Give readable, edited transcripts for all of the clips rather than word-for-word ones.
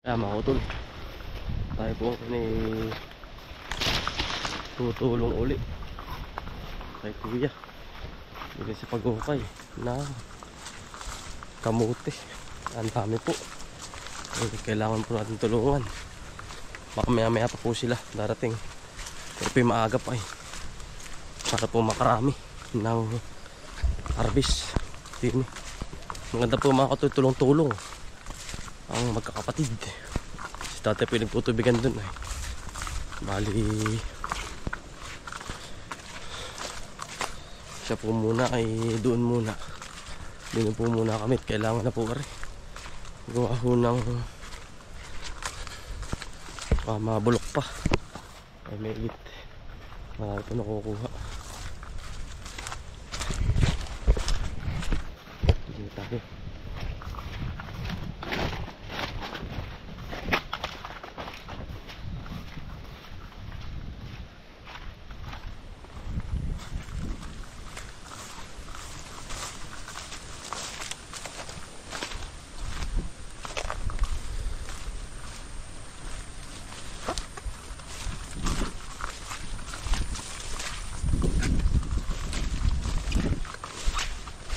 Kaya mga utol, tayo po tutulong uli kay kuya dito sa pag-ukay na kamote. Ang dami po, kailangan po natin tulungan. Baka maya pa po sila darating, pero po maaga pa para po makarami ng harvest din. Maganda po mga katulong-tulong ang magkakapatid. Si tatay po nagtutubigan dun bali siya po muna ay doon muna. Doon po muna kami. Kailangan na po rin gawa ho ng mabulok pa ay may hit. Marami po nakukuha. Dito tayo.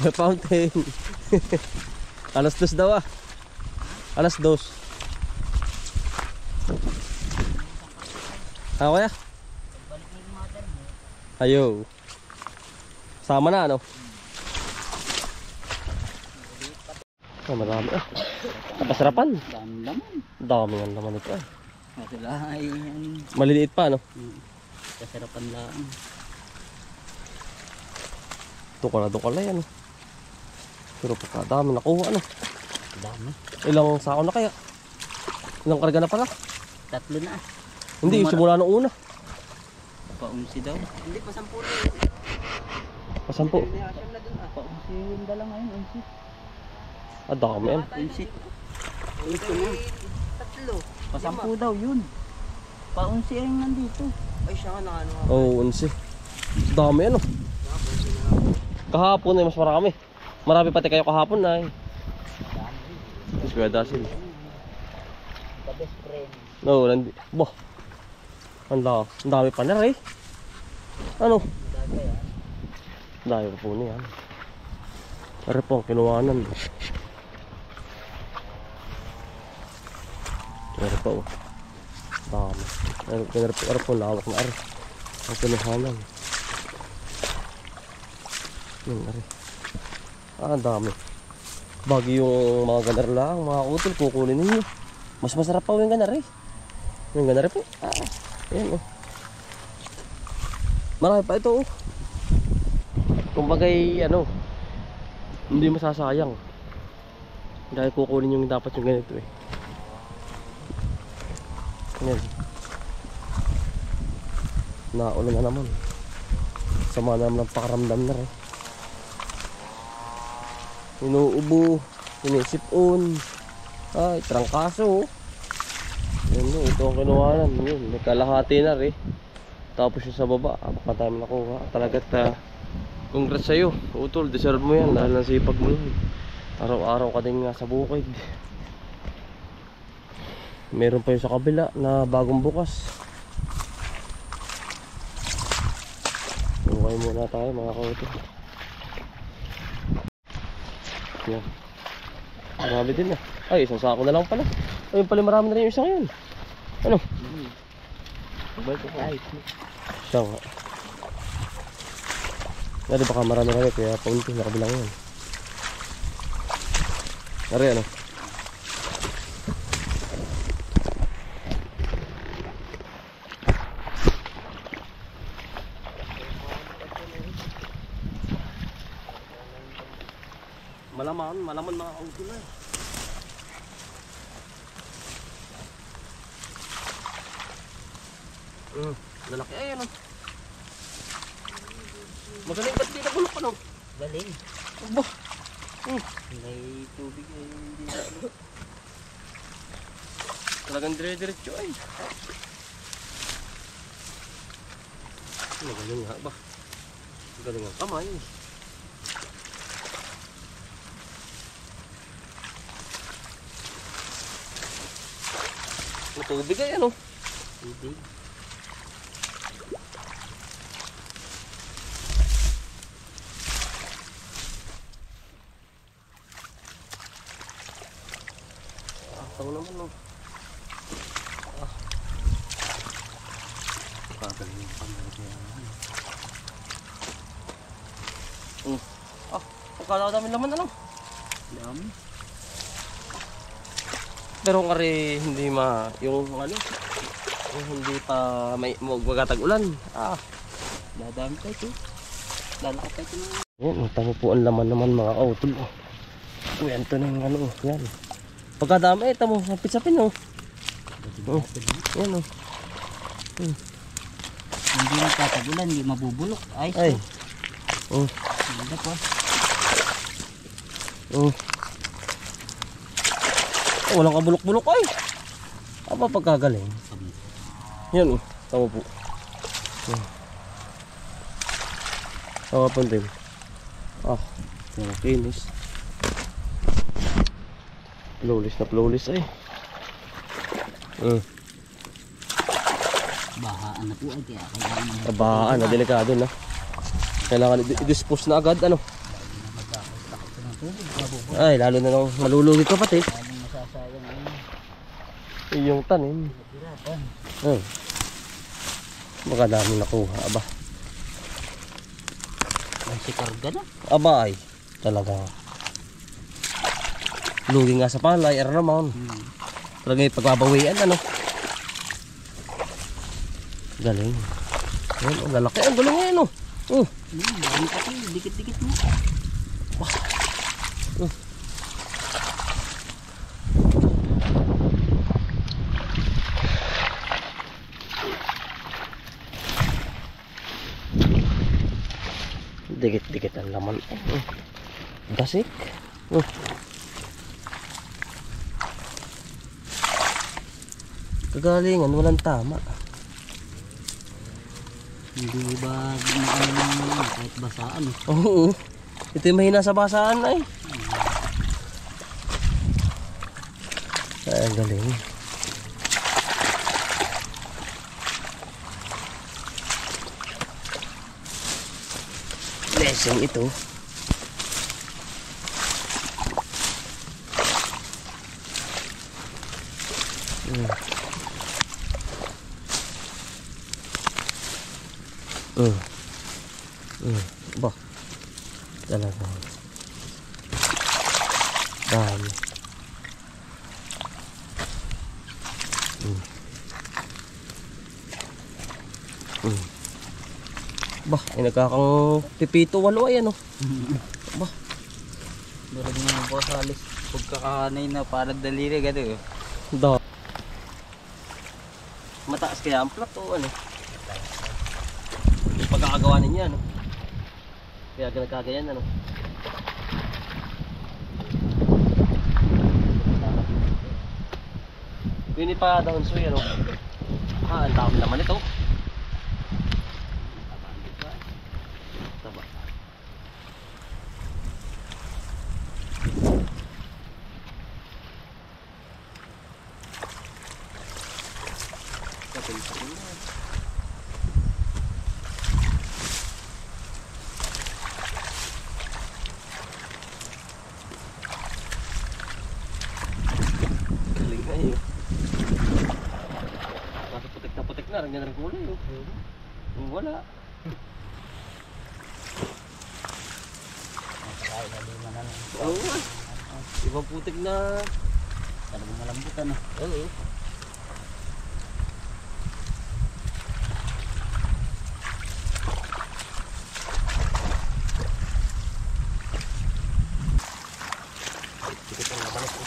Fountain. Alas 2 daw Alas 2. Kaya? Ayo. Sama na marami Masarapan. Dami ang laman ito Sila ay maliliit pa kasarapan lang. Tukala yan pero pagkadami nakuha Dami. Ilang sako na kaya? Ilang karga na pala? 3 na. Hindi, simula nung una. Pa-11 daw. Hindi, pa 10 na. Pa-10? Pa-11 yung dala ngayon, 11. Dami yan. 11. Ito na. 3. Pa-10 daw yun. Pa-11 yung nandito. Ay, siya ka na Oo, 11. Dami yan Kahapon mas marami. Marami pati kayo kahapon Mas kuya Dasil. The best friend. No, boh. Ang dami pa na Ano? Dami pa po niyan. Pero po, kinuwanan. Pero po, dami. Pero po, lawak na ang kinuwanan. Ang dami. Bagi yung mga ganar lang, mga utol, kukunin ninyo. Mas masarap pa yung ganar Yung ganar po. Ayan Marami pa ito Kumbagay hindi masasayang. Dahil kukunin yung dapat yung ganito Ayan. Naulan na naman. Sama naman ng pakaramdam na Inuubo, inisipon. Ay, trangkaso. Yan ito ang kinuhanan. Yun, may kalahati na Tapos yung sa baba, apakadami nakuha. Talagat congrats sa'yo, utol, deserve mo yan dahil nasipag mo yun. Araw-araw ka din nga sa bukid. Meron pa yung sa kabila na bagong bukas. Bukay muna tayo mga kautol. Yan. Marami din Ay, isang sako na lang pala. Ay, pala marami na rin yung isang yun. Ano? Balik ko kahit. Siya nga. Dari baka marami kaya paunti na kabilang yun. Dari Malaman mga kauto na lalaki magaling ba't di nabulok Galing. May tubig hindi talagang dire-diretso magaling nga ba? Magaling ang kamay Matubig ay ano. Hindi. Tayo naman no. Kagaling yung pamilya. Pagkala dami naman ano. Dami. Pero kung ari hindi yung ano, yung hindi pa may magatag ulan. Dadami tayo ito. Lalakad tayo ito na. Yan, tamo po ang laman naman mga kautol. Kwento na yung ano, yan. Pagkadami, tamo, sapit-sapin oh. Yan oh. Hindi nagtatagulan, hindi mabubulok. Ay. Ganda po. Walang kabulok-bulok ay. Aba pagkagaling. Yan oh, tamo po. Tawa pa din. Kinis. Flawless ay. Bahaan na po ay kaya kailangan. Bahaan na, delikado na. Kailangan i-dispose na agad ano. Ay, lalo na nang malulugi ka pati. Lalo masasayang ang Yung tanim. hiratan. Baka dami nakuha, aba. Ay, si karga na. Aba ay, talaga. Lugi nga sa palay, naman. Talaga yung pagbabawian, ano. Galing. Yan, ang lalaki. Ang galing yan, oh. Dami kasi, dikit-dikit mo. Dikit-dikit ang laman. Dasik. Kagalingan, walang tama. Hindi ba ano kahit basaan eh. Oo. Ito yung mahina sa basaan ay. Ay, ang galing. Lesson ito. Bah. Talaga. Dami. Bah, ay nagkakang pipito walo ay ano. Bah. Durag mo po sa alis. Pagkakanay na parang daliri gano'n. Da. Mataas kaya ang plat o ano? Yung pagkakagawa ninyo ano? Kaya nagkagayan ano? Pwede pa daon suy ano? Ang dami naman ito. Taba. Galing na yun. Nasa putik na, nandiyan rin kulay yun. Wala. Ay, halima na lang. Oo. Ibang putik na. Talagang malambutan ah. Ano eh. Dikit ang laman ito.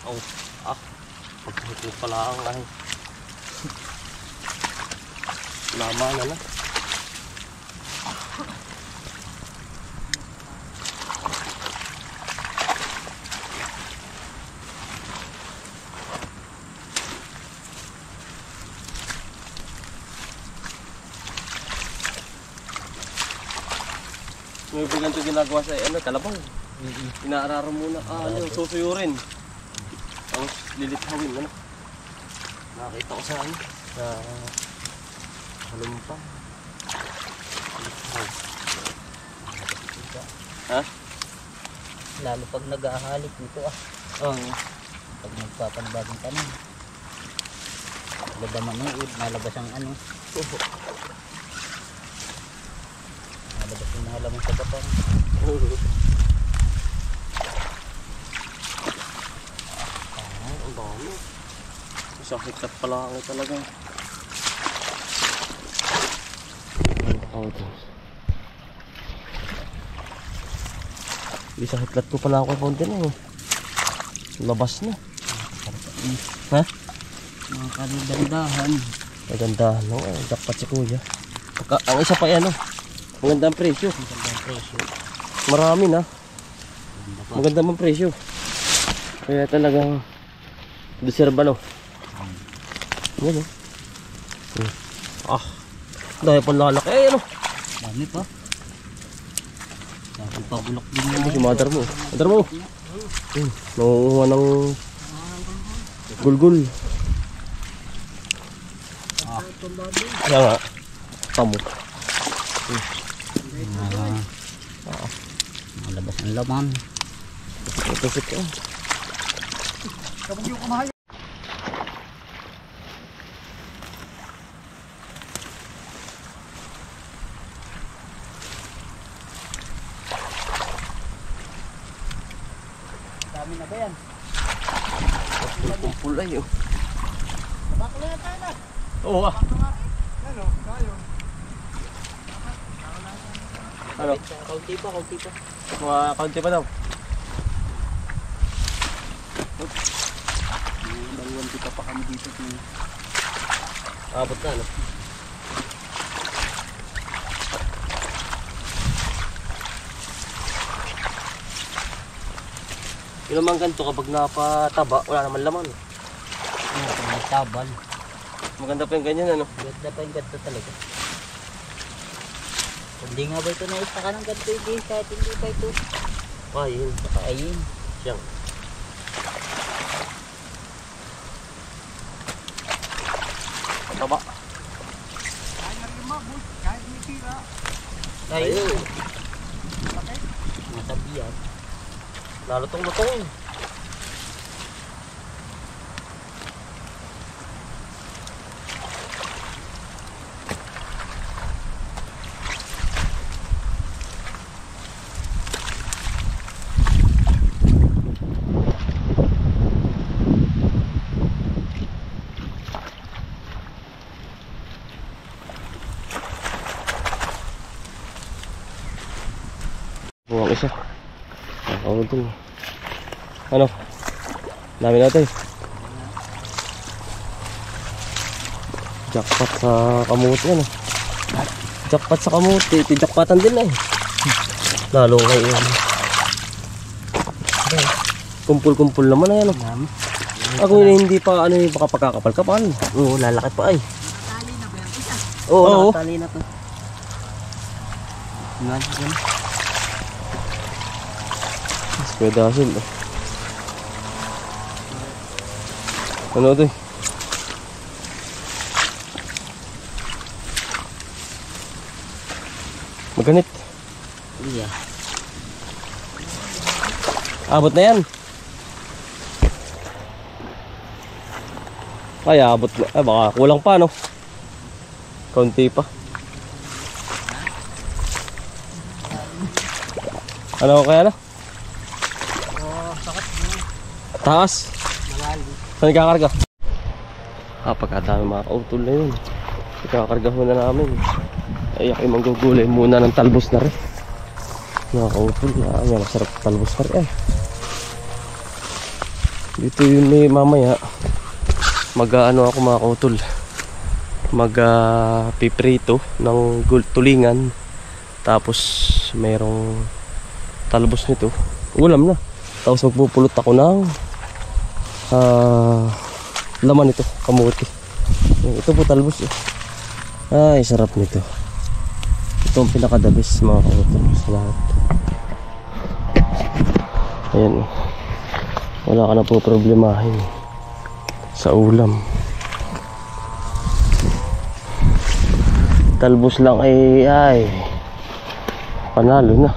Oh, pagkakit pala ang ay. Lama na na. May ganito ginagawa sa ano, kalabaw. Inaararo muna, ano, susuyurin. Ang Tapos lilithawin ano. Nakita ko sa ano, sa halumpang. Ha? Lalo pag nag-ahalik dito Oo. pag nagpapambagong tanim. Ganda manuod, malabas ang ano. Malabas yung halaman sa kapang. Ang dami. Isang hektar pala ako talaga. Isang hektar ko pala ako konti na eh. Labas na. Ha? Mga kalidandahan. Maganda, no? Jackpot si kuya. Ang isa pa yan, no? Maganda ang presyo. Maganda ang presyo. Marami na. Maganda pa. Maganda ang presyo. Kaya talagang deserve, no? Yan, no? Dahil pa lalaki. Eh, ano? Dami pa. Dahil pa bulok din Ano si mother mo? Mother mo! Nangunguha ng gulgul. Kaya nga. Tamo. Malabas ang laman. Ito si ka. Dami na ba yan? Pulay yun. Bakla na tayo na. Oo ah. Ano? Kaunti pa, kaunti pa. Mga kaunti pa daw. Dalawang kita pa kami dito. Abot na, no? Yung naman ganito kapag napataba, wala naman laman. May tabal. Maganda pa yung ganyan, ano? Ganda pa yung ganda talaga. Hindi nga ba ito na isa ka ng ganito hindi kahit hindi pa ito. Ayun. Ayun. Siyang. Pataba. Ayun. Matabi yan. Lalutong-lutong. Buwang isa. Nakakawin. Ano? Dami natin. Jackpot sa kamuti, ano? Jackpot sa kamuti. Jackpotan din eh. Lalo kayo. Kumpul-kumpul naman na yan. Oh. Dami. Ako hindi pa ano yung baka pagkakapal-kapal. Oo, lalaki pa ay. Tali na ba yan? Isa? Oo. Tali na to. Imagine. Pwede asin. Ano ito eh? Maganit. Iya. Abot na yan. Ay, abot na. Ay, baka kulang pa, no? Kaunti pa. Ano kaya na? Sakat. Taas. Malalim. Saan ikakarga? Pagkadami mga kautol na yun. Ikakarga muna namin. Ay, ako yung manggugulay muna ng talbos na rin. Mga kautol. Yan, masarap talbos na rin. Dito yun eh, mamaya. Mag-ano ako mga kautol. Mag-piprito ng tulingan. Tapos mayroong talbos nito. Ulam na. Tapos magpupulot ako ng laman ito, kamuti. Ito po talbos eh. Ay, sarap nito. Ito ang pinakadabis mga kautol sa lahat. Ayan. wala ka na po problemahin sa ulam. Talbos lang ay panalo na.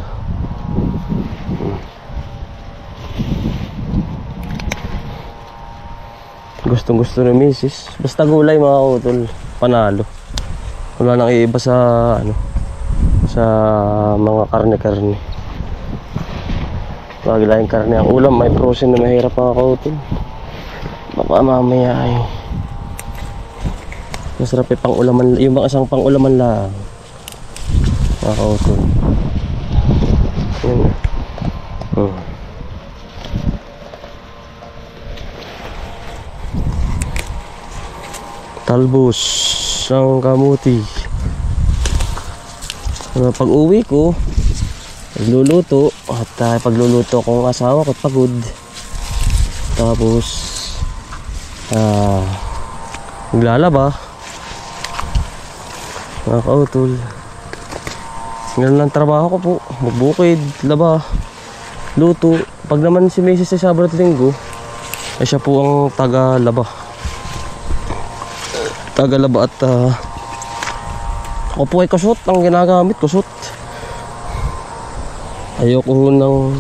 Gustong gusto ni misis. Basta gulay mga utol, panalo. Wala nang iiba sa ano, sa mga karne-karne. Wag lang karne ang ulam, may protein na mahirap mga kautol. Baka mamaya ay masarap pang ulaman, yung mga isang pang ulaman lang mga kautol. Yun. Talbos ng kamuti. Pag uwi ko, pagluluto, at pagluluto ko ang asawa ko pagod. Tapos maglalaba mga kautol. Ganun lang trabaho ko po, magbukid, laba, luto. Pag naman si Mrs. sa Sabado at Linggo ay siya po ang taga-laba at ako po ay kusot ang ginagamit, kusot. Ayoko ng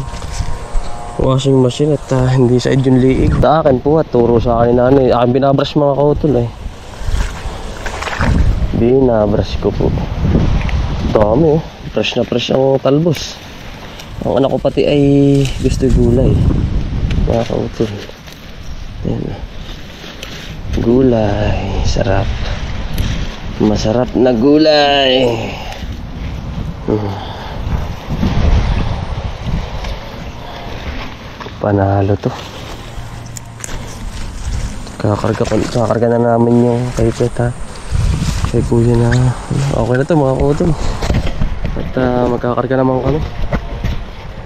washing machine at hindi sa yung liig. Sa akin po at turo sa akin na ano, akin binabrush mga kautol eh. Binabrush ko po. Dami eh, fresh na fresh ang talbos. Ang anak ko pati ay gusto gulay mga kautol. Yan. Gulay, sarap. Masarap na gulay. Panalo to. Kakarga na namin yung kay Peta, kay kuya na. Okay na to mga kautol. At magkakarga naman kami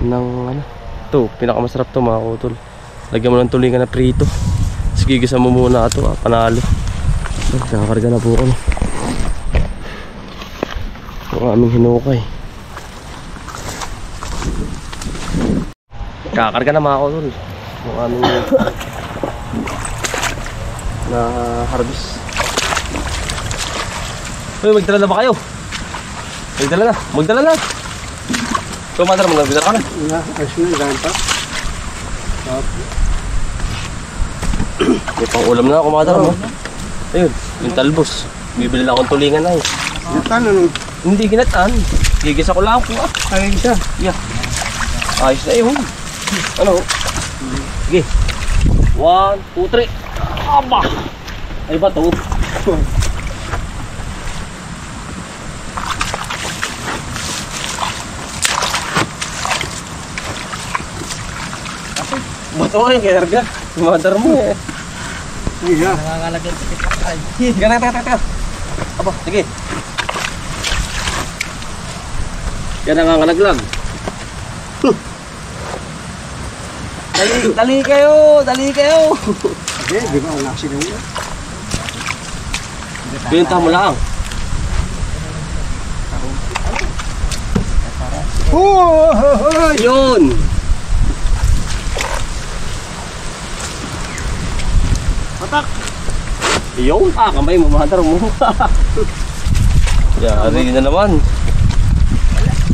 ng ano. Ito, pinakamasarap to mga kautol. Lagyan mo ng tulingan na prito. Gigisa mo muna ito, panalo. Nakakarga na po kami. Ang aming hinukay. Kakarga na mga kautol. Ang aming na harvest. Uy, magdala na ba kayo? Magdala na. So, madara mo, nagdala ka na. Ayos na, dahil pa. May pang ulam na ako mga daro. Ayun, yung talbos. Bibili na akong tulingan na eh. Ginatan ano? Hindi ginataan. Gigisa ko lang po. Ayun siya. Yeah. Ayos na yun. Ano? Sige. 1, 2, 3. Aba! Ay ba ito? Bato ka yung kinarga. Madar mo eh. Iya. Nangangalagyan sa kitapay. Teka. Aba, sige. Yan nangangalaglag. Dali kayo. Okay, di ba ang nasi nyo? Pinta mo lang. Yun. Patak! Yun, kamay mo, madar mo. Yari na naman.